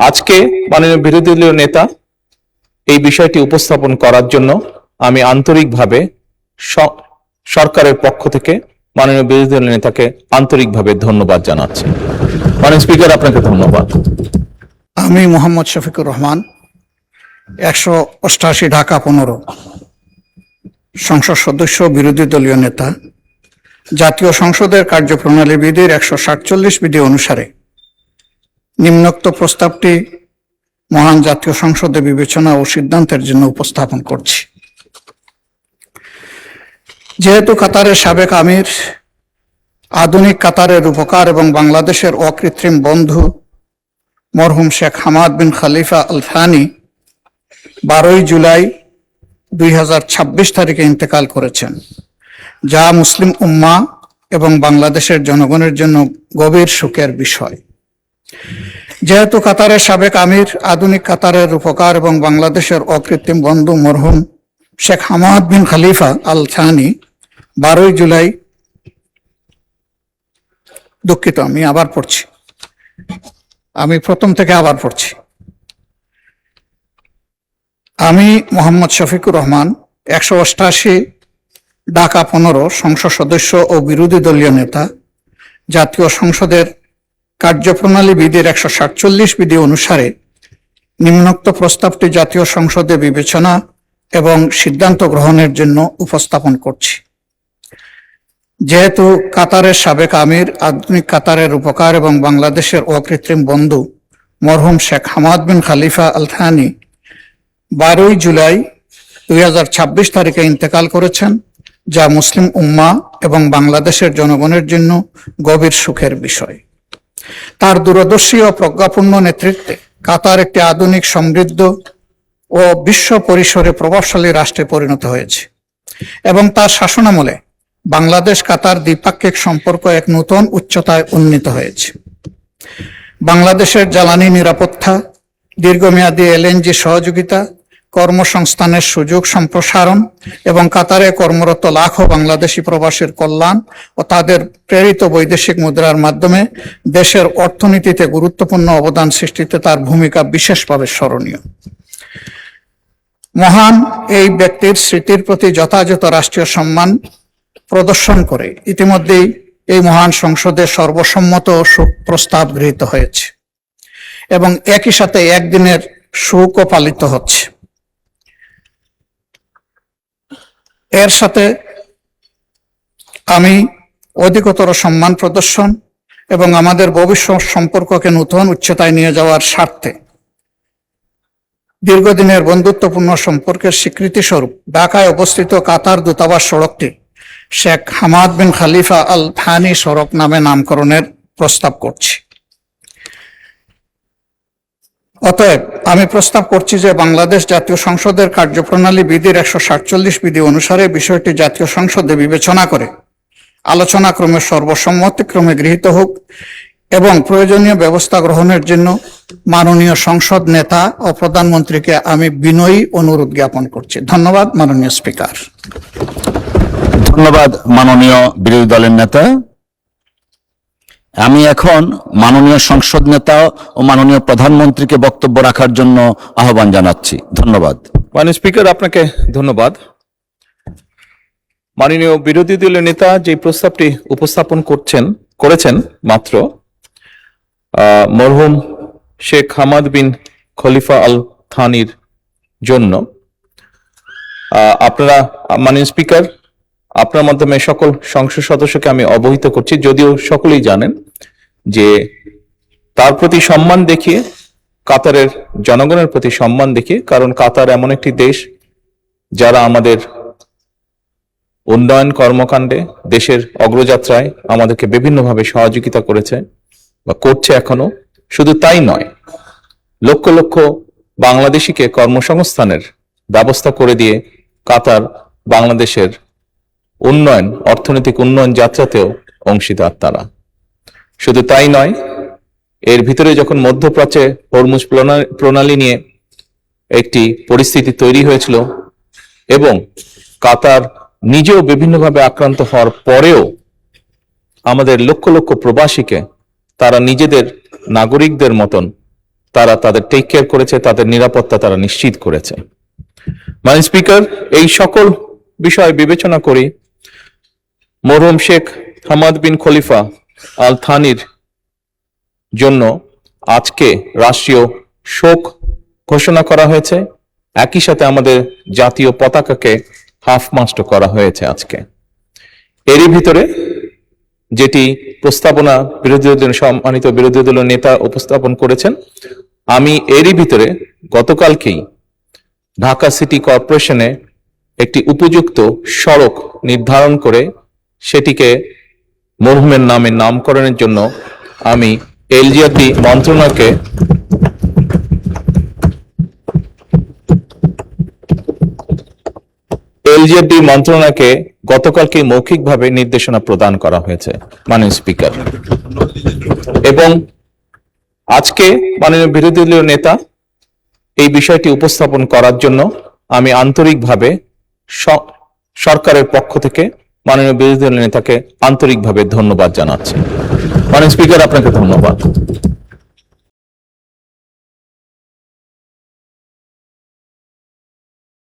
আজকে মাননীয় বিরোধী দলীয় নেতা এই বিষয়টি উপস্থাপন করার জন্য আমি আন্তরিকভাবে সরকারের পক্ষ থেকে মাননীয় বিরোধী দলীয় নেতাকে আন্তরিকভাবে ধন্যবাদ জানাচ্ছি। মাননীয় স্পিকার, আপনাকে ধন্যবাদ। আমি মোহাম্মদ শফিকুর রহমান, 188 ঢাকা 15 সংসদ সদস্য, বিরোধী দলীয় নেতা। জাতীয় সংসদের কার্যপ্রণালী বিধির 147 বিধি অনুসারে নিম্নোক্ত প্রস্তাবটি মহান জাতীয় সংসদে বিবেচনা ও সিদ্ধান্তের জন্য উপস্থাপন করছি। যেহেতু কাতারের সাবেক আমির, আধুনিক কাতারের রূপকার এবং বাংলাদেশের অকৃত্রিম বন্ধু মরহুম শেখ হামাদ বিন খলিফা আল থানি 12 জুলাই 2026 তারিখে ইন্তেকাল করেছেন, যা মুসলিম উম্মাহ এবং বাংলাদেশের জনগণের জন্য গভীর শোকের বিষয়। যেহেতু কাতারের সাবেক আমির, আধুনিক কাতারের রূপকার এবং বাংলাদেশের অকৃত্রিম বন্ধু মরহুম শেখ হামাদ বিন খলিফা আল থানি 12 জুলাই, দুঃখিত, আমি প্রথম থেকে আবার পড়ছি। আমি মোহাম্মদ শফিকুর রহমান, 188 ঢাকা 15 সংসদ সদস্য ও বিরোধী দলীয় নেতা, জাতীয় সংসদের কার্যপ্রণালী বিধির 147 বিধি অনুসারে নিম্নোক্ত প্রস্তাবটি জাতীয় সংসদে বিবেচনা এবং সিদ্ধান্ত গ্রহণের জন্য উপস্থাপন করছি। যেহেতু কাতারের সাবেক আমির, আধুনিক কাতারের রূপকার এবং বাংলাদেশের অকৃত্রিম বন্ধু মরহুম শেখ হামাদ বিন খলিফা আল থানি 12 জুলাই 2026 তারিখে ইন্তেকাল করেছেন, যা মুসলিম উম্মাহ এবং বাংলাদেশের জনগণের জন্য গভীর সুখের বিষয়। তার দূরদর্শী ও প্রজ্ঞাপূর্ণ নেতৃত্বে কাতার একটি আধুনিক, সমৃদ্ধ ও বিশ্ব পরিসরে প্রভাবশালী রাষ্ট্রে পরিণত হয়েছে এবং তার শাসনামলে বাংলাদেশ কাতার দ্বিপাক্ষিক সম্পর্ক এক নতুন উচ্চতায় উন্নীত হয়েছে। বাংলাদেশের জ্বালানি নিরাপত্তা, দীর্ঘমেয়াদী এলএনজি সহযোগিতা, কর্মসংস্থানের সুযোগ সম্প্রসারণ এবং কাতারে কর্মরত লাখো বাংলাদেশি প্রবাসীর কল্যাণ ও তাদের প্রেরিত বৈদেশিক মুদ্রার মাধ্যমে দেশের অর্থনীতিতে গুরুত্বপূর্ণ অবদান সৃষ্টিতে তার ভূমিকা বিশেষভাবে স্মরণীয়। মহান এই ব্যক্তির স্মৃতির প্রতি যথাযথ রাষ্ট্রীয় সম্মান প্রদর্শন করে ইতিমধ্যেই এই মহান সংসদে সর্বসম্মত শোক প্রস্তাব গৃহীত হয়েছে এবং একই সাথে একদিনের শোকও পালিত হচ্ছে। এর সাথে আমি অধিকতর সম্মান প্রদর্শন এবং আমাদের ভবিষ্যৎ সম্পর্ককে নতুন উচ্চতায় নিয়ে যাওয়ার স্বার্থে দীর্ঘদিনের বন্ধুত্বপূর্ণ সম্পর্কের স্বীকৃতি স্বরূপ ঢাকায় অবস্থিত কাতার দূতাবাস সড়কটি শেখ হামাদ বিন খলিফা আল থানি সড়ক নামে নামকরণের প্রস্তাব করছি। অতএব আমি প্রস্তাব করছি যে বাংলাদেশ জাতীয় সংসদের কার্যপ্রণালী বিধির 147 বিধি অনুসারে বিষয়টি জাতীয় সংসদে বিবেচনা করে আলোচনাক্রমে সর্বসম্মতিক্রমে গৃহীত হোক এবং প্রয়োজনীয় ব্যবস্থা গ্রহণের জন্য মাননীয় সংসদ নেতা ও প্রধানমন্ত্রীকে আমি বিনয়ী অনুরোধ জ্ঞাপন করছি। ধন্যবাদ মাননীয় স্পিকার। ধন্যবাদ মাননীয় বিরোধী দলের নেতা। আমি এখন মাননীয় সংসদ নেতা ও মাননীয় প্রধানমন্ত্রীকে বক্তব্য রাখার জন্য আহ্বান জানাচ্ছি। ধন্যবাদ। মাননীয় স্পিকার, আপনাকে ধন্যবাদ। মাননীয় বিরোধী দলীয় নেতা যে প্রস্তাবটি উপস্থাপন করেছেন মাত্র মরহুম শেখ হামাদ বিন খলিফা আল থানির জন্য, আপনারা মাননীয় স্পিকার, আপনার মাধ্যমে সকল সংসদ সদস্যকে আমি অবহিত করছি, যদিও সকলেই জানেন যে তার প্রতি সম্মান দেখিয়ে, কাতারের জনগণের প্রতি সম্মান দেখিয়ে, কারণ কাতার এমন একটি দেশ যারা আমাদের উন্নয়ন কর্মকাণ্ডে, দেশের অগ্রযাত্রায় আমাদেরকে বিভিন্নভাবে সহযোগিতা করেছে বা করছে এখনো। শুধু তাই নয়, লক্ষ লক্ষ বাংলাদেশিকে কর্মসংস্থানের ব্যবস্থা করে দিয়ে কাতার বাংলাদেশের উন্নয়ন, অর্থনৈতিক উন্নয়ন যাত্রাতেও অংশীদার তারা। শুধু তাই নয়, এর ভিতরে যখন মধ্যপ্রাচ্যে হরমুজ প্রণালী নিয়ে একটি পরিস্থিতি তৈরি হয়েছিল এবং কাতার নিজেও বিভিন্নভাবে আক্রান্ত হওয়ার পরেও আমাদের লক্ষ লক্ষ প্রবাসীকে তারা নিজেদের নাগরিকদের মতন তারা তাদের টেক কেয়ার করেছে, তাদের নিরাপত্তা তারা নিশ্চিত করেছে। মাননীয় স্পিকার, এই সকল বিষয় বিবেচনা করি মরহুম শেখ হামাদ বিন খলিফা আল থানির জন্য আজকে রাষ্ট্রীয় শোক ঘোষণা করা হয়েছে। একই সাথে আমাদের জাতীয় পতাকাকে হাফ মাস্ট করা হয়েছে আজকে। এরই ভিতরে যেটি প্রস্তাবনা সম্মানিত বিরোধী দলীয় নেতা উপস্থাপন করেছেন, আমি এরই ভিতরে গতকালকেই ঢাকা সিটি কর্পোরেশনে একটি উপযুক্ত সড়ক নির্ধারণ করে সেটিকে মরহুমের নামে নামকরণের জন্য আমি এলজিআরডি মন্ত্রণালয়কে গতকালকে মৌখিকভাবে নির্দেশনা প্রদান করা হয়েছে মাননীয় স্পিকার। এবং আজকে মাননীয় বিরোধী দলীয় নেতা এই বিষয়টি উপস্থাপন করার জন্য আমি আন্তরিকভাবে সরকারের পক্ষ থেকে মাননীয় বিরোধী দলীয় নেতাকে আন্তরিকভাবে ধন্যবাদ জানাচ্ছি। মাননীয় স্পিকার, আপনাকে ধন্যবাদ।